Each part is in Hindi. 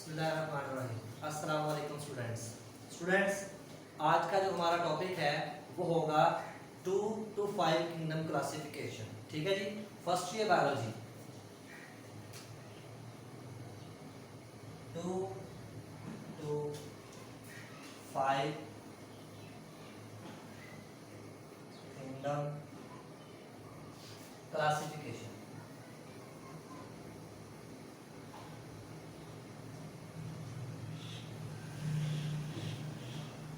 बिस्मिल्लाहिर्रहमानिर्रहीम। अस्सलाम वालेकुम स्टूडेंट्स। आज का जो हमारा टॉपिक है वो होगा 2 to 5 किंगडम क्लासिफिकेशन। ठीक है जी। First year biology 2 to 5 kingdom classification.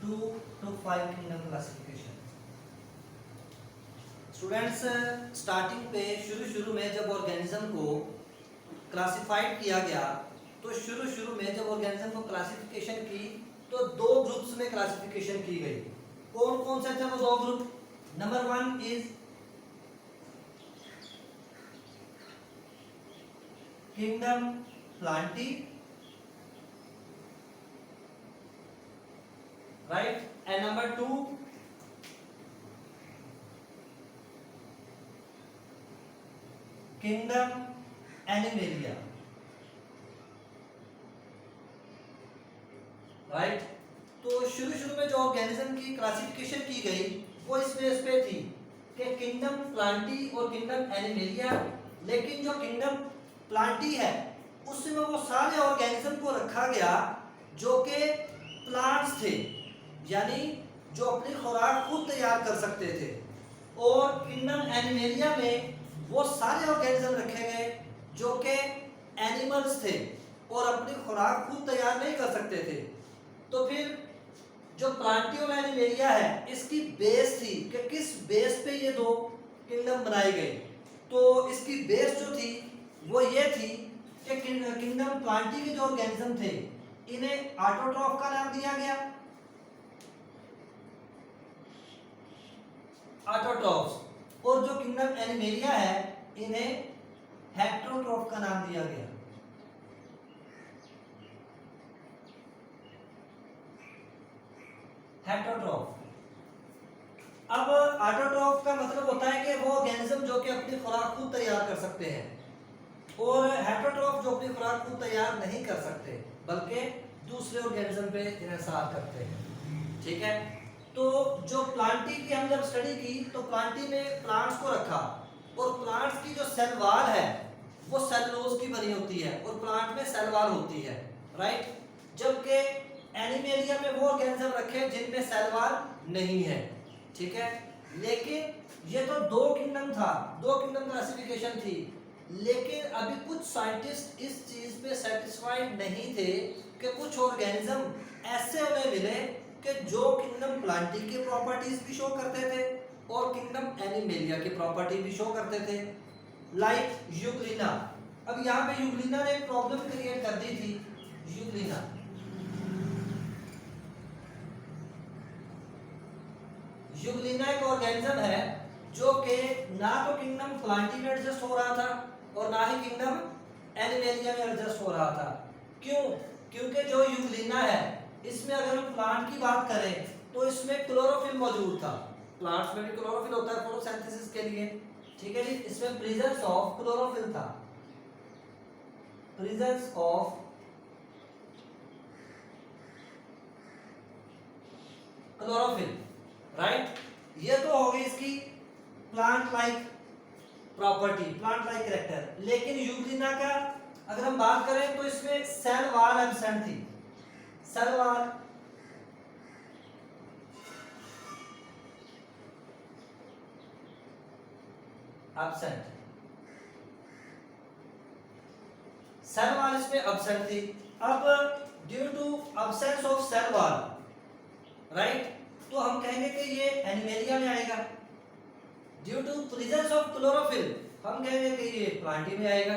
2 to 5 kingdom classification. Students, starting पे शुरू में जब ऑर्गेनिज्म को क्लासिफाइड किया गया तो शुरू में जब ऑर्गेनिज्म को क्लासिफिकेशन की तो दो ग्रुप्स में क्लासिफिकेशन की गई। कौन कौन से थे वो दो group? Number 1 is kingdom Plantae, right, and number 2 kingdom animalia, right। तो शुरू में जो ऑर्गेनिज्म की क्लासिफिकेशन की गई वो इस बेस पे थी कि किंगडम प्लांटी और किंगडम एनिमेलिया। लेकिन जो किंगडम प्लांटी है उसमें वो सारे ऑर्गेनिज्म को रखा गया जो कि प्लांट्स थे, यानी जो अपनी खुराक खुद तैयार कर सकते थे। और किंगडम एनिमेलिया में वो सारे ऑर्गेनिज्म रखे गए जो कि एनिमल्स थे और अपनी खुराक खुद तैयार नहीं कर सकते थे। तो फिर जो प्लांटी और एनिमेलिया है इसकी बेस थी कि किस बेस पे ये दो किंगडम बनाए गए। तो इसकी बेस जो थी वो ये थी कि किंगडम प्लांटी के जो ऑर्गेनिज्म थे इन्हें ऑटोट्रॉफ का नाम दिया गया, ऑटोट्रॉफ्स, और जो किंगडम एनिमेलिया है इन्हें हेटेरोट्रॉफ का नाम दिया गया। हेटेरोट्रॉफ। अब ऑटोट्रॉफ का मतलब होता है कि वो ऑर्गेनिज्म जो कि अपनी खुराक खुद तैयार कर सकते हैं, और हेटेरोट्रॉफ जो अपनी खुराक खुद तैयार नहीं कर सकते बल्कि दूसरे ऑर्गेनिज्म पे इन्हिसार करते हैं। ठीक है। तो जो प्लांटी की हम जब स्टडी की तो प्लांटी में प्लांट्स को रखा, और प्लांट्स की जो सेल वॉल है वो सेलुलोज की बनी होती है और प्लांट में सेल वॉल होती है, राइट। जबकि एनिमेलिया में वो ऑर्गेनिज्म रखे जिनमें सेल वॉल नहीं है। ठीक है। लेकिन ये तो दो किंगडम था, दो किंगडम क्लासिफिकेशन थी। लेकिन अभी कुछ साइंटिस्ट इस चीज पे सेटिस्फाइड नहीं थे कि कुछ ऑर्गेनिज्म ऐसे उन्हें मिले कि जो किंगडम प्लांटी की प्रॉपर्टीज भी शो करते थे और किंगडम एनिमेलिया की प्रॉपर्टी भी शो करते थे, लाइक यूग्लिना। अब यहाँ पे यूग्लिना ने एक प्रॉब्लम क्रिएट कर दी थी। यूग्लिना एक ऑर्गेनिज्म है जो कि ना तो किंगडम प्लांटी में एडजस्ट हो रहा था और ना ही किंगडम एनिमेलिया में एडजस्ट हो रहा था। क्यों? क्योंकि जो यूग्लिना है इसमें अगर हम प्लांट की बात करें तो इसमें क्लोरोफिल मौजूद था। प्लांट्स में भी क्लोरोफिल होता है फोटोसिंथेसिस के लिए। ठीक है जी। इसमें प्रेजेंस ऑफ क्लोरोफिल था, प्रेजेंस ऑफ क्लोरोफिल, राइट। ये तो हो गई इसकी plant like property, plant like character. लेकिन यूग्लिना का अगर हम बात करें तो इसमें सेल वॉल एब्सेंट थी, cell wall absent, cell wall इसमें एब्सेंट थी। अब due to absence of cell wall, right, तो हम कहेंगे कि ये एनिमेलिया में आएगा। Due to presence of chlorophyll हम कहेंगे कि ये प्लांटी में आएगा।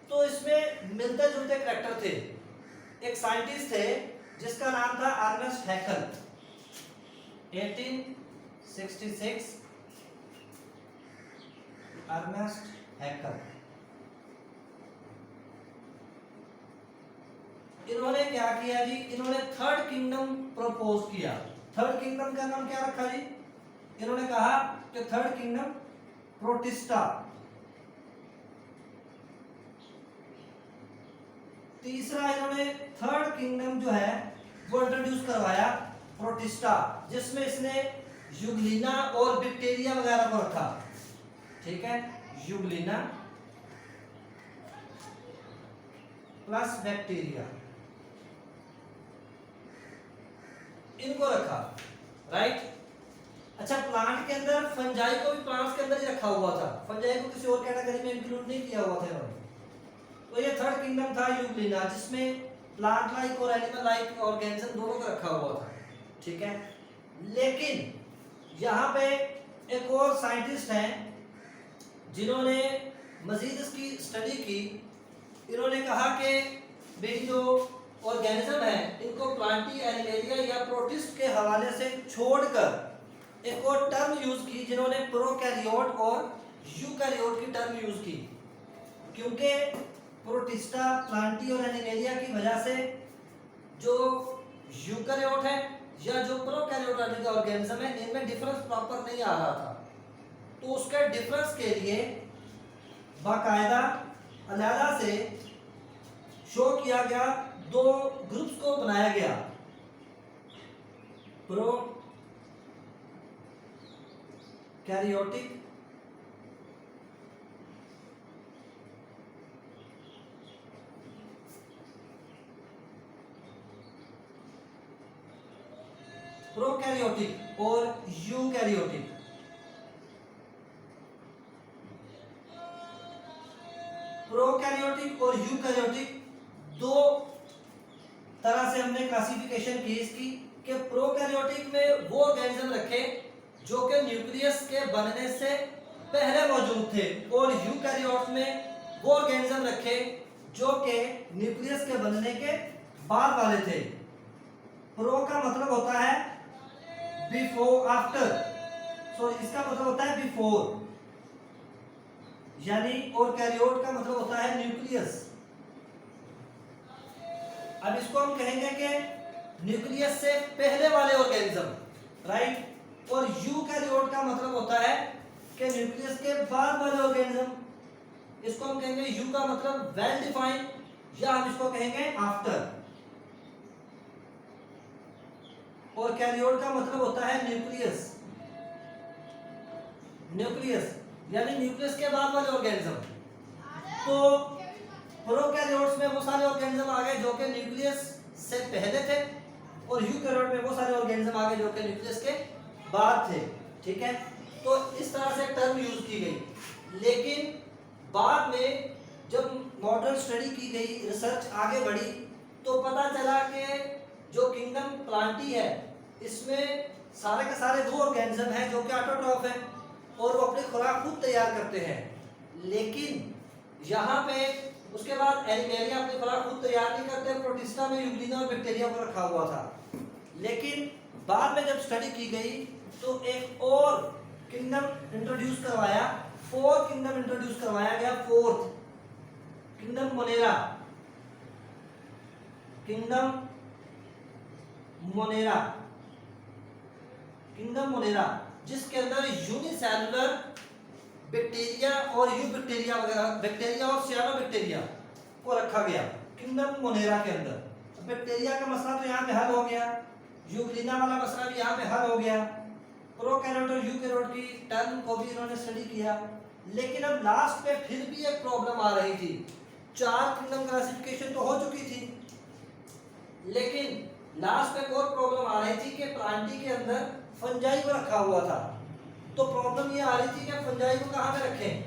तो इसमें मिलते जुलते कैरेक्टर थे। एक साइंटिस्ट थे जिसका नाम था अर्नेस्ट हैकल, 1866, अर्नेस्ट हैकल। इन्होंने क्या किया जी? इन्होंने थर्ड किंगडम प्रपोज किया। थर्ड किंगडम का नाम क्या रखा जी? इन्होंने कहा कि थर्ड किंगडम प्रोटिस्टा, तीसरा इन्होंने थर्ड किंगडम जो है वो इंट्रोड्यूस करवाया, प्रोटिस्टा, जिसमें इसने यूग्लिना और बैक्टीरिया वगैरह को रखा। ठीक है, यूग्लिना प्लस बैक्टीरिया इनको रखा, राइट। अच्छा, प्लांट के अंदर फंजाई को भी प्लांट्स के अंदर ही रखा हुआ था, फंजाई को किसी और कैटेगरी में इंक्लूड नहीं किया हुआ था इन्होंने। तो ये थर्ड किंगडम था यूग्लिना, जिसमें प्लांट लाइक और एनिमल लाइक ऑर्गेनिज्म दोनों को रखा हुआ था। ठीक है, लेकिन यहाँ पे एक और साइंटिस्ट हैं जिन्होंने मजीद इसकी स्टडी की। इन्होंने कहा कि भाई जो ऑर्गेनिज्म है इनको प्लांटी, एनिमेलिया या प्रोटिस्ट के हवाले से छोड़कर एक और टर्म यूज की, जिन्होंने प्रोकैरियोट और यूकैरियोट की टर्म यूज की, क्योंकि प्रोटिस्टा, प्लांटी और एनिमेलिया की वजह से जो यूकैरियोट है या जो प्रोकैरियोटिक ऑर्गेनिज्म है इनमें डिफरेंस प्रॉपर नहीं आ रहा था। तो उसके डिफरेंस के लिए बाकायदा अलहदा से शो किया गया, दो ग्रुप्स को बनाया गया, प्रोकैरियोटिक प्रोकैरियोटिक और यूकैरियोटिक। प्रोकैरियोटिक और यूकैरियोटिक दो तरह से हमने क्लासिफिकेशन की इसकी, कि प्रोकैरियोटिक में वो ऑर्गेनिज्म रखे जो कि न्यूक्लियस के बनने से पहले मौजूद थे, और यूकैरियोट्स में वो ऑर्गेनिज्म रखे जो कि न्यूक्लियस के बनने के बाद वाले थे। प्रो का मतलब होता है बिफोर, आफ्टर, सो इसका मतलब होता है बिफोर, यानी और कैरियोट का मतलब होता है न्यूक्लियस। अब इसको हम कहेंगे कि न्यूक्लियस से पहले वाले ऑर्गेनिज्म, राइट। और यूकैरियोट का मतलब होता है कि न्यूक्लियस के बाद वाले ऑर्गेनिज्म, इसको हम कहेंगे यू का मतलब वेल डिफाइंड, या हम इसको कहेंगे आफ्टर। और कैरियोट का मतलब होता है न्यूक्लियस, न्यूक्लियस यानी न्यूक्लियस के बाद वाले ऑर्गेनिज्म। तो प्रोकैरियोट्स में वो सारे ऑर्गेनिज्म आ गए जो कि न्यूक्लियस से पहले थे, और यूकैरियोट में वो सारे ऑर्गेनिज्म आ गए जो कि न्यूक्लियस के बाद थे। ठीक है, तो इस तरह से टर्म यूज की गई। लेकिन बाद में जब मॉडर्न स्टडी की गई, रिसर्च आगे बढ़ी, तो पता चला कि जो किंगडम प्लांटी है इसमें सारे के सारे वो ऑर्गेनिज्म हैं जो कि ऑटोट्रॉफ है और वो अपनी खुराक खुद तैयार करते हैं। लेकिन यहाँ पे उसके बाद एनिमेलिया अपनी खुराक खुद तैयार नहीं करते, प्रोटिस्टा में यूग्लिना और बैक्टीरिया को रखा हुआ था। लेकिन बाद में जब स्टडी की गई तो एक और किंगडम इंट्रोड्यूस करवाया, फोर्थ किंगडम इंट्रोड्यूस करवाया गया, fourth kingdom Monera, kingdom Monera, kingdom Monera, जिसके अंदर यूनिसेलुलर बैक्टीरिया और यू बैक्टीरिया वगैरह, बैक्टीरिया और सियानोबैक्टीरिया को रखा गया किंगडम मोनेरा के अंदर। बैक्टीरिया का मसला तो यहाँ पे हल हो गया, यूग्लिना वाला मसला भी यहाँ पे हल हो गया, प्रोकैरियोट और यूकैरियोट की टर्म को भी इन्होंने स्टडी किया। लेकिन अब लास्ट पे फिर भी एक प्रॉब्लम आ रही थी। 4 किंगडम क्लासिफिकेशन तो हो चुकी थी, लेकिन लास्ट पे एक और प्रॉब्लम आ रही थी कि प्लांटी के अंदर फंजाई को रखा हुआ था। तो प्रॉब्लम ये आ रही थी कि फंजाई को कहाँ पे रखें।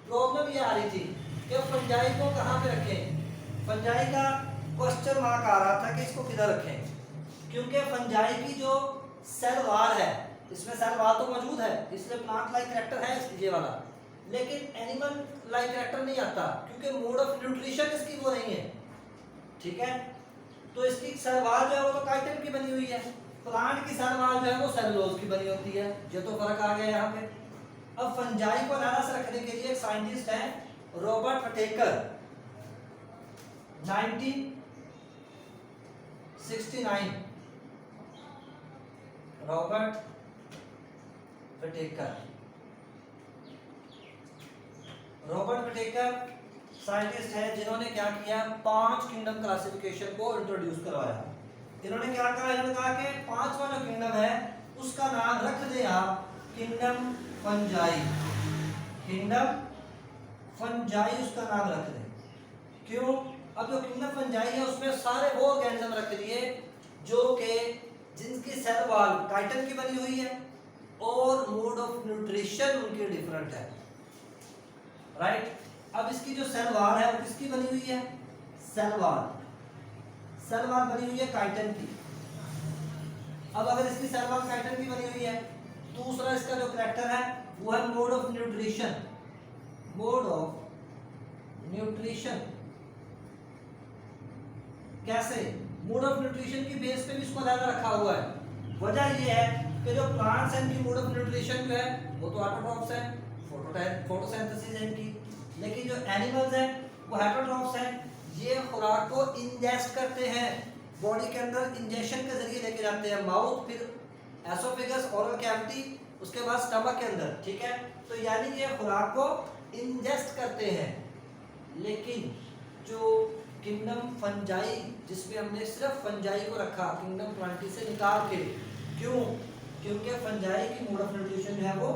प्रॉब्लम ये आ रही थी कि फंजाई को कहाँ पे रखें। फंजाई का क्वेश्चन मार्क आ रहा था कि इसको किधर रखें, क्योंकि फंजाई की जो सेल वाल है, इसमें सेल वाल तो मौजूद है, इसलिए प्लांट लाइक कैरेक्टर है ये वाला, लेकिन एनिमल लाइक कैरेक्टर नहीं आता, क्योंकि मोड ऑफ न्यूट्रिशन इसकी वो नहीं है। ठीक है, तो इसकी सेल वाल जो है वो तो काइटिन की बनी हुई है, प्लांट की सेल वाल जो है वो सेलुलोज की बनी होती है। ये तो फर्क आ गया यहाँ पे। अब फंजाई को अलग से रखने के लिए एक साइंटिस्ट है Robert Whittaker, 1969, Robert Whittaker. Robert Whittaker scientist हैं जिन्होंने क्या किया, 5 किंगडम क्लासिफिकेशन को इंट्रोड्यूस करवाया। इन्होंने क्या कहा, इन्होंने कहा कि 5वां जो किंगडम है उसका नाम रख दें आप किंगडम फंजाई। किंगडम फंजाई उसका नाम रख दें। क्यों? अब जो किंगडम फंजाई है उसमें सारे वो ऑर्गेनिज्म रख दिए जो कि जिनकी सेल वॉल काइटिन की बनी हुई है और मोड ऑफ न्यूट्रिशन उनकी डिफरेंट है, राइट। अब इसकी जो सेल वॉल है वो किसकी बनी हुई है, सेल वॉल बनी हुई है काइटिन की। अब अगर इसकी सेल वॉल काइटिन की बनी हुई है, दूसरा इसका जो कैरेक्टर है वो है mode of nutrition. Mode of nutrition कैसे, मोड ऑफ न्यूट्रिशन की बेस पे भी इसको अलग रखा हुआ है। वजह ये है कि जो प्लांट्स हैं इनकी मोड ऑफ न्यूट्रिशन जो है वो तो ऑटोट्रॉफ्स है, फोटोसिंथेसिस है इनकी, लेकिन जो एनिमल्स हैं वो हेटेरोट्रॉफ्स हैं। ये खुराक को इंजेस्ट करते हैं, बॉडी के अंदर इंजेक्शन के जरिए लेके जाते हैं, माउथ, फिर एसोफेगस, ओरल कैविटी, उसके बाद स्टमक के अंदर, ठीक है। तो यानी ये खुराक को इंजेस्ट करते हैं। लेकिन जो किंगडम फंजाई जिसमें हमने सिर्फ फंजाई को रखा किंगडम प्लांटी से निकाल के, क्यों? क्योंकि फंजाई की मोड ऑफ न्यूट्रिशन जो है वो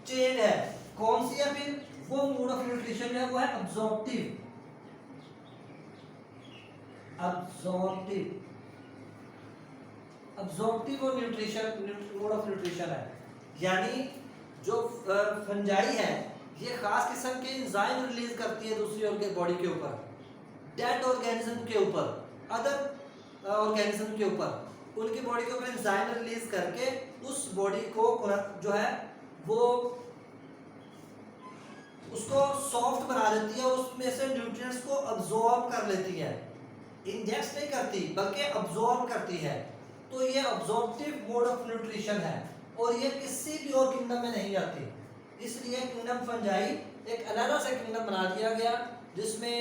चेन है। कौन सी है फिर? वो मोड ऑफ न्यूट्रिशन जो है वो है अब्जॉर्प्टिव। अब्जॉर्प्टिव और न्यूट्रिशन मोड ऑफ न्यूट्रिशन है। यानी जो फंजाई है ये खास किस्म के एंजाइम रिलीज करती है दूसरी और के बॉडी के ऊपर, डेड ऑर्गेनिज्म के ऊपर, अदर ऑर्गेनिज्म के ऊपर, उनकी बॉडी के ऊपर एंजाइम रिलीज करके उस बॉडी को जो है वो उसको सॉफ्ट बना देती है, उसमें से न्यूट्रिएंट्स को अब्सॉर्ब कर लेती है। इंजेक्ट नहीं करती बल्कि अब्सॉर्ब करती है। तो ये अब्सॉर्प्टिव मोड ऑफ न्यूट्रिशन है और ये किसी भी और किंगडम में नहीं आती। इसलिए किंगडम फंजाई एक अलग से किंगडम बना दिया गया जिसमें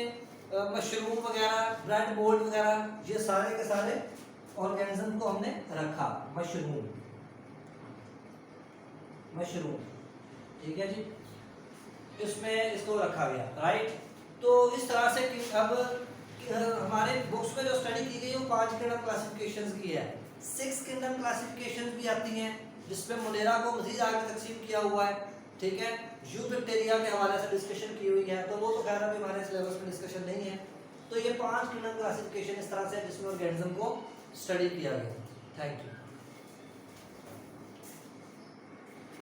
मशरूम वगैरह, ब्रेड मोल्ड वगैरह, ये सारे के सारे ऑर्गेनिज्म को हमने रखा। मशरूम, ठीक है जी, इसमें इसको रखा गया, राइट। तो इस तरह से अब हमारे बुक्स में जो स्टडी की गई वो 5 किंगडम क्लासिफिकेशंस की है। 6 किंगडम क्लासिफिकेशंस भी आती हैं जिसमें मोनेरा को मजीद आगे तकसीम किया हुआ है, ठीक है। यूबैक्टीरिया के हवाले से डिस्कशन की हुई है, तो वो तो खैर अभी हमारे सिलेबस में डिस्कशन नहीं है। तो ये 5 किंगडम क्लासिफिकेशन इस तरह से जिसमें ऑर्गेनिज्म को स्टडी किया गया। Thank you.